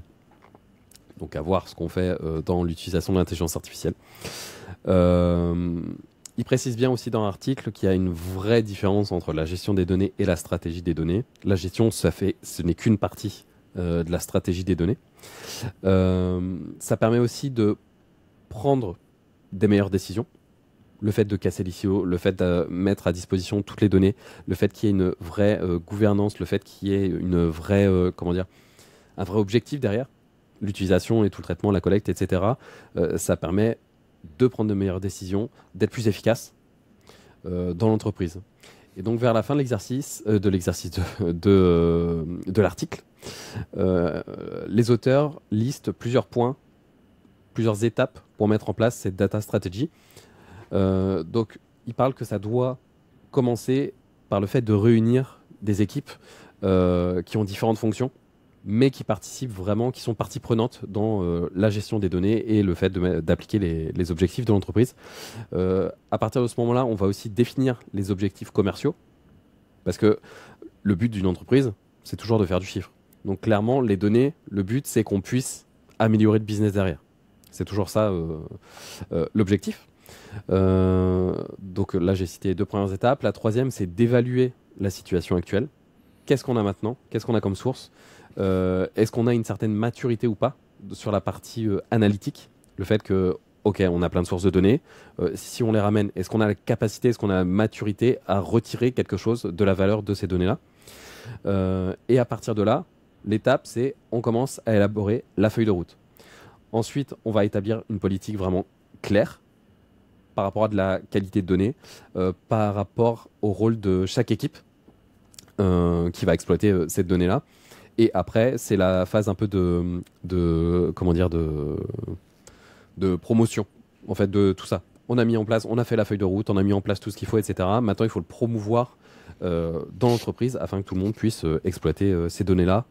Donc à voir ce qu'on fait dans l'utilisation de l'intelligence artificielle. Il précise bien aussi dans l'article qu'il y a une vraie différence entre la gestion des données et la stratégie des données. La gestion, ce n'est qu'une partie de la stratégie des données. Ça permet aussi de prendre des meilleures décisions. Le fait de casser les silos, le fait de mettre à disposition toutes les données, le fait qu'il y ait une vraie gouvernance, le fait qu'il y ait un vrai objectif derrière, l'utilisation et tout le traitement, la collecte, etc. Ça permet de prendre de meilleures décisions, d'être plus efficace dans l'entreprise. Et donc vers la fin de de l'article, les auteurs listent plusieurs points, plusieurs étapes pour mettre en place cette data strategy. Donc ils parlent que ça doit commencer par le fait de réunir des équipes qui ont différentes fonctions, mais qui participent vraiment, qui sont partie prenante dans la gestion des données et le fait d'appliquer les objectifs de l'entreprise. À partir de ce moment-là, on va aussi définir les objectifs commerciaux, parce que le but d'une entreprise, c'est toujours de faire du chiffre. Donc clairement, les données, le but, c'est qu'on puisse améliorer le business derrière. C'est toujours ça l'objectif. Donc là, j'ai cité les 2 premières étapes. La troisième, c'est d'évaluer la situation actuelle. Qu'est-ce qu'on a maintenant? Qu'est-ce qu'on a comme source? Est-ce qu'on a une certaine maturité ou pas sur la partie analytique? Le fait que, ok, on a plein de sources de données. Si on les ramène, est-ce qu'on a la capacité, est-ce qu'on a la maturité à retirer quelque chose de la valeur de ces données-là? Et à partir de là, l'étape, c'est on commence à élaborer la feuille de route. Ensuite, on va établir une politique vraiment claire par rapport à de la qualité de données, par rapport au rôle de chaque équipe qui va exploiter cette donnée-là. Et après, c'est la phase un peu de promotion, en fait, de tout ça. On a fait la feuille de route, on a mis en place tout ce qu'il faut, etc. Maintenant, il faut le promouvoir dans l'entreprise afin que tout le monde puisse exploiter ces données-là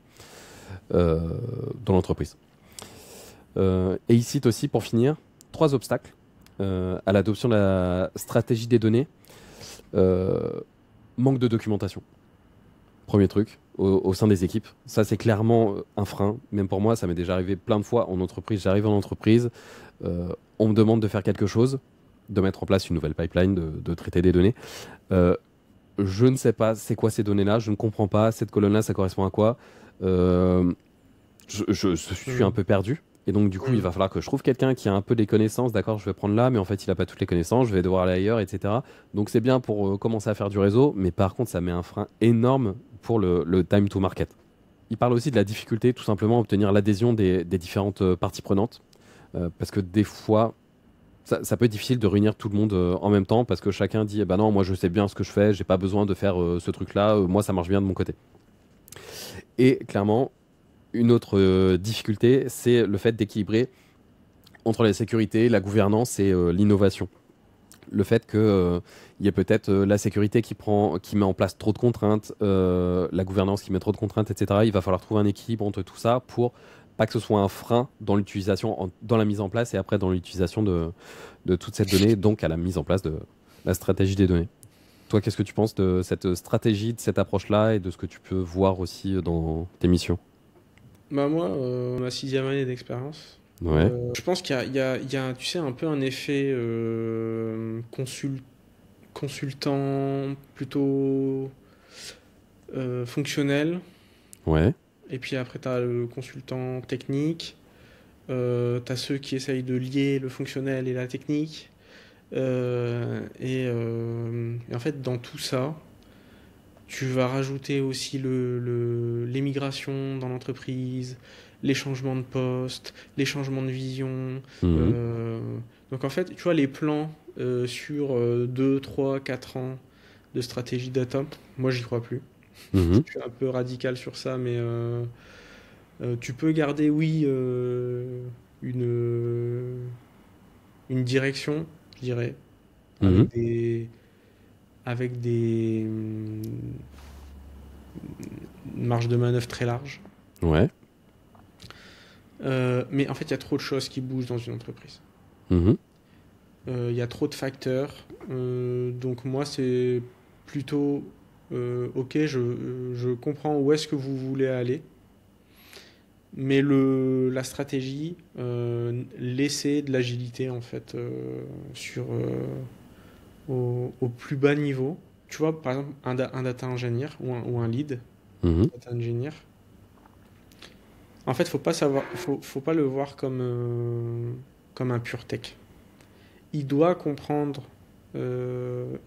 dans l'entreprise. Et il cite aussi, pour finir, 3 obstacles à l'adoption de la stratégie des données. Manque de documentation. Premier truc, au sein des équipes. Ça, c'est clairement un frein. Même pour moi, ça m'est déjà arrivé plein de fois en entreprise. J'arrive en entreprise, on me demande de faire quelque chose, de mettre en place une nouvelle pipeline, de traiter des données. Je ne sais pas c'est quoi ces données-là, je ne comprends pas. Cette colonne-là, ça correspond à quoi? Je suis un peu perdu. Et donc, du coup, il va falloir que je trouve quelqu'un qui a un peu des connaissances. D'accord, je vais prendre là, mais en fait, il n'a pas toutes les connaissances. Je vais devoir aller ailleurs, etc. Donc, c'est bien pour commencer à faire du réseau. Mais par contre, ça met un frein énorme pour le time to market. il parle aussi de la difficulté, tout simplement, à obtenir l'adhésion des différentes parties prenantes. Parce que des fois, ça peut être difficile de réunir tout le monde en même temps parce que chacun dit, eh ben non, moi je sais bien ce que je fais, j'ai pas besoin de faire ce truc-là, moi ça marche bien de mon côté. Et clairement, une autre difficulté, c'est le fait d'équilibrer entre la sécurité, la gouvernance et l'innovation. Le fait qu'il y ait peut-être la sécurité qui met en place trop de contraintes, la gouvernance qui met trop de contraintes, etc. Il va falloir trouver un équilibre entre tout ça pour pas que ce soit un frein dans l'utilisation, dans la mise en place et après dans l'utilisation de toute cette donnée, donc à la mise en place de la stratégie des données. Toi, qu'est-ce que tu penses de cette stratégie, de cette approche-là et de ce que tu peux voir aussi dans tes missions? Bah moi, ma 6e année d'expérience, Ouais, je pense qu'il y a, tu sais, un peu un effet consultant plutôt fonctionnel. ouais, Et puis après, tu as le consultant technique. Tu as ceux qui essayent de lier le fonctionnel et la technique. Et en fait, dans tout ça, tu vas rajouter aussi les migrations dans l'entreprise, les changements de poste, les changements de vision. mhm, Euh, donc en fait, tu vois, les plans sur 2, 3, 4 ans de stratégie data, moi j'y crois plus. mhm, Je suis un peu radical sur ça, mais tu peux garder, oui, une, une direction, je dirais, mhm, avec des marges de manœuvre très larges. ouais, Mais en fait, il y a trop de choses qui bougent dans une entreprise. mhm, Il y a trop de facteurs. Donc moi, c'est plutôt, ok, je comprends où est-ce que vous voulez aller, mais la stratégie, laisser de l'agilité en fait au plus bas niveau. Tu vois, par exemple, un data engineer ou un lead mhm, data engineer. En fait, faut pas le voir comme un pur tech. Il doit comprendre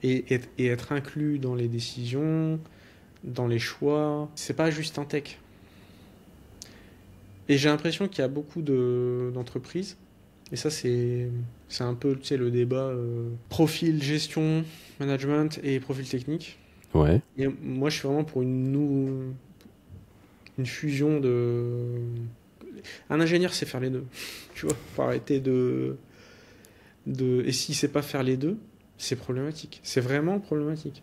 et être inclus dans les décisions, dans les choix. C'est pas juste un tech. Et j'ai l'impression qu'il y a beaucoup d'entreprises, et ça c'est un peu, tu sais, le débat profil gestion, management et profil technique. ouais, Et moi, je suis vraiment pour une fusion de. Un ingénieur sait faire les deux. Tu vois, faut arrêter Et s'il sait pas faire les deux, c'est problématique. C'est vraiment problématique.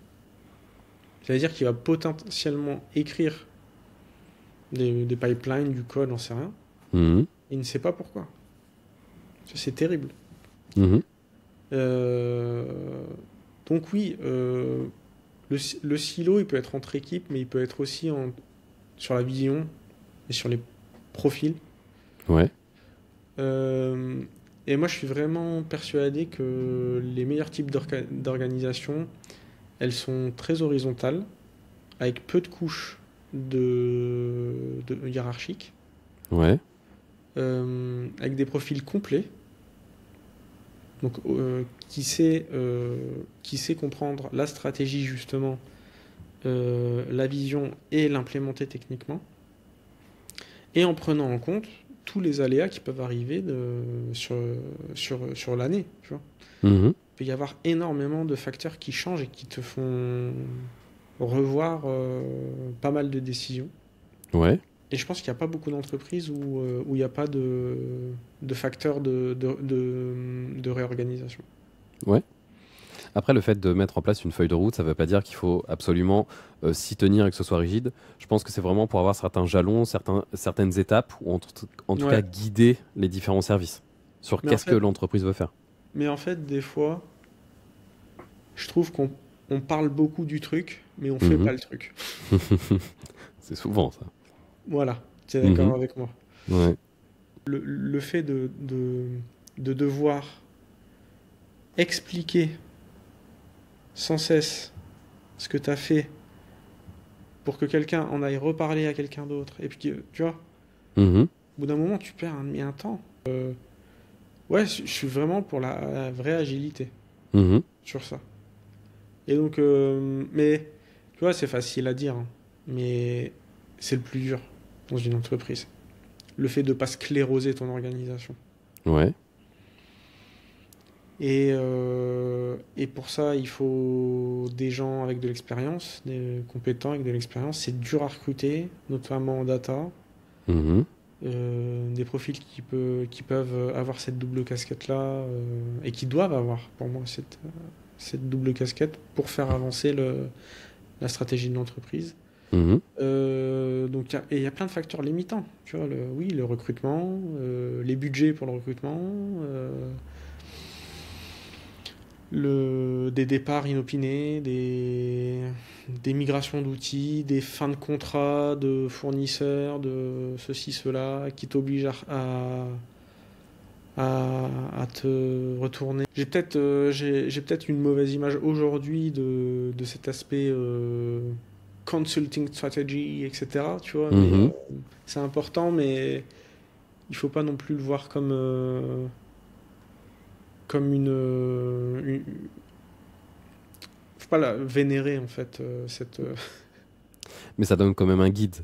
C'est-à-dire qu'il va potentiellement écrire des pipelines, du code, j'en sais rien. mhm, Il ne sait pas pourquoi. C'est terrible. mhm, Euh, donc oui, le silo, il peut être entre équipes, mais il peut être aussi sur la vision et sur les profils. ouais, Euh, et moi, je suis vraiment persuadé que les meilleurs types d'organisation, elles sont très horizontales, avec peu de couches de hiérarchiques, ouais, avec des profils complets, donc qui sait comprendre la stratégie justement, la vision et l'implémenter techniquement, et en prenant en compte tous les aléas qui peuvent arriver sur l'année. Tu vois. mhm, Il peut y avoir énormément de facteurs qui changent et qui te font revoir pas mal de décisions. ouais. Et je pense qu'il n'y a pas beaucoup d'entreprises où il n'y a pas de facteurs de réorganisation. Ouais. Après, le fait de mettre en place une feuille de route, ça ne veut pas dire qu'il faut absolument s'y tenir et que ce soit rigide. Je pense que c'est vraiment pour avoir certains jalons, certaines étapes, ou en tout cas Ouais. guider les différents services sur Mais en qu'est-ce que fait, l'entreprise veut faire. mais en fait, des fois, je trouve qu'on parle beaucoup du truc, mais on fait Mhm. pas le truc. C'est souvent ça. Voilà, tu es d'accord Mhm. avec moi. Ouais. Le fait de devoir expliquer sans cesse ce que tu as fait pour que quelqu'un en aille reparler à quelqu'un d'autre, et puis tu vois, Mhm. au bout d'un moment, tu perds un temps. Ouais, je suis vraiment pour la vraie agilité Mhm. sur ça. Et donc, mais tu vois, c'est facile à dire, hein, mais c'est le plus dur. dans une entreprise. Le fait de ne pas scléroser ton organisation. Ouais. Et pour ça, il faut des gens avec de l'expérience, des compétents avec de l'expérience. C'est dur à recruter, notamment en data. Mhm. Des profils qui peuvent avoir cette double casquette-là et qui doivent avoir, pour moi, cette double casquette pour faire avancer la stratégie de l'entreprise. Mhm. Donc, il y a plein de facteurs limitants. Tu vois, le recrutement, les budgets pour le recrutement, des départs inopinés, des migrations d'outils, des fins de contrat de fournisseurs, de ceci, cela, qui t'obligent à te retourner. J'ai peut-être une mauvaise image aujourd'hui de cet aspect consulting strategy, etc. Tu vois, mais Mhm. c'est important, mais il faut pas non plus le voir comme faut pas la vénérer en fait Mais ça donne quand même un guide,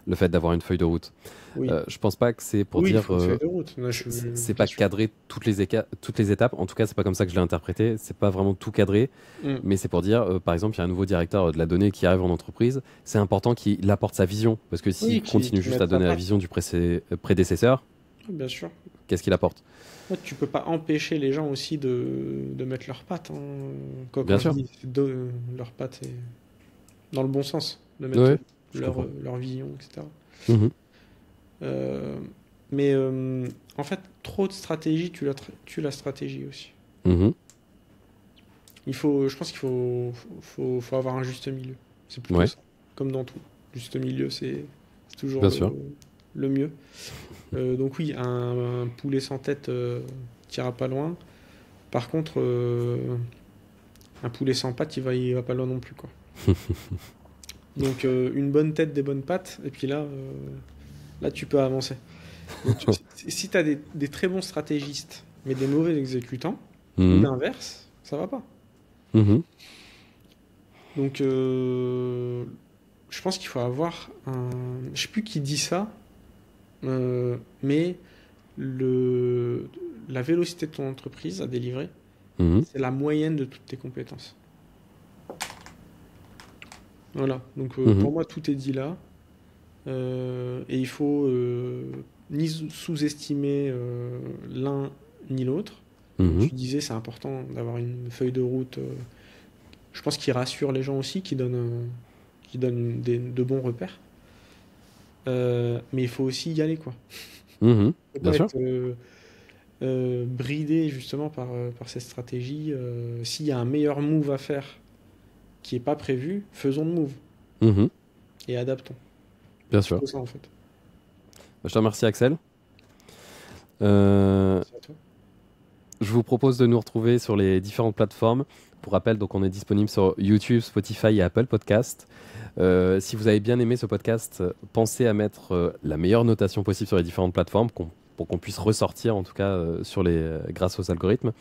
le fait d'avoir une feuille de route. oui. Je pense pas que c'est pour Oui, il dire faut une feuille de route. Là, c'est bien pas sûr. cadrer toutes les étapes. En tout cas, c'est pas comme ça que je l'ai interprété. C'est pas vraiment tout cadré, Mm. mais c'est pour dire, par exemple, il y a un nouveau directeur de la donnée qui arrive en entreprise. C'est important qu'il apporte sa vision, parce que s'il Oui, continue qui juste à mette sa donner la patte. vision du prédécesseur, Oui, bien sûr. qu'est-ce qu'il apporte? Ouais, tu peux pas empêcher les gens aussi de mettre leurs pattes, hein. Quand Bien je sûr. dis leurs pattes, c'est dans le bon sens, de mettre Ouais, je comprends. leur vision, etc. Mhm. Euh, mais en fait, trop de stratégie tue la stratégie aussi. Mhm. Je pense qu'il faut avoir un juste milieu. C'est plutôt Ouais, ça. Comme dans tout. Juste milieu, c'est toujours bien sûr. le mieux. Donc oui, un poulet sans tête t'ira pas loin. Par contre, un poulet sans pattes, il va pas loin non plus, quoi. Donc une bonne tête, des bonnes pattes, et puis là tu peux avancer. Donc, si tu as des très bons stratégistes, mais des mauvais exécutants, ou Mhm. l'inverse, ça va pas. Mhm. Donc je pense qu'il faut avoir un... Je sais plus qui dit ça, mais la vélocité de ton entreprise à délivrer, Mhm. c'est la moyenne de toutes tes compétences. Voilà, donc Mhm. pour moi tout est dit là. Et il faut ni sous-estimer l'un ni l'autre. Comme Mhm. tu disais, c'est important d'avoir une feuille de route. Je pense qui rassure les gens aussi, qui donne de bons repères. Mais il faut aussi y aller, quoi. Mhm. Il ne faut Bien pas sûr. être bridé justement par cette stratégie. S'il y a un meilleur move à faire qui n'est pas prévu, faisons le move Mhm. et adaptons. Bien C'est sûr. plutôt ça en fait. Je te remercie, Axel. Euh, C'est à toi. Je vous propose de nous retrouver sur les différentes plateformes. Pour rappel, donc on est disponible sur YouTube, Spotify et Apple Podcast. Si vous avez bien aimé ce podcast, pensez à mettre la meilleure notation possible sur les différentes plateformes pour qu'on puisse ressortir, en tout cas, grâce aux algorithmes.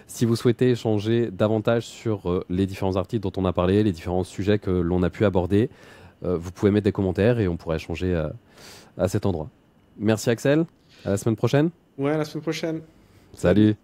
Si vous souhaitez échanger davantage sur les différents articles dont on a parlé, les différents sujets que l'on a pu aborder, vous pouvez mettre des commentaires et on pourra échanger à cet endroit. Merci Axel, à la semaine prochaine. Ouais, à la semaine prochaine. Salut. Salut.